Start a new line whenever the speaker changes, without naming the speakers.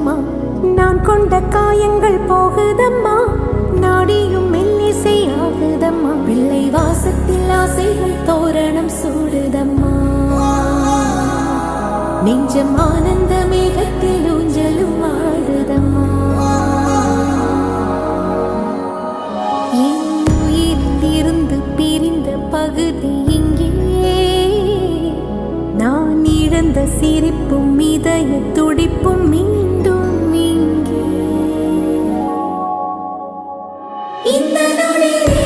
சொந்தமா நான் கொண்ட காயங்கள் போகுதம்மா நாடியும் மெல்லிசை ஆகுதம்மா பிள்ளை வாசத்தில் ஆசைகள் தோரணம் சூடுதம்மா நெஞ்சம் ஆனந்த மேகத்தில் ஊஞ்சலும் ஆடுதம்மா என் உயிரிலிருந்து பிரிந்த பகுதி இங்கே நான் இழந்த சிரிப்பும் இதய துடிப்பும் மீண்டும் இங்கே இந்த நாளில்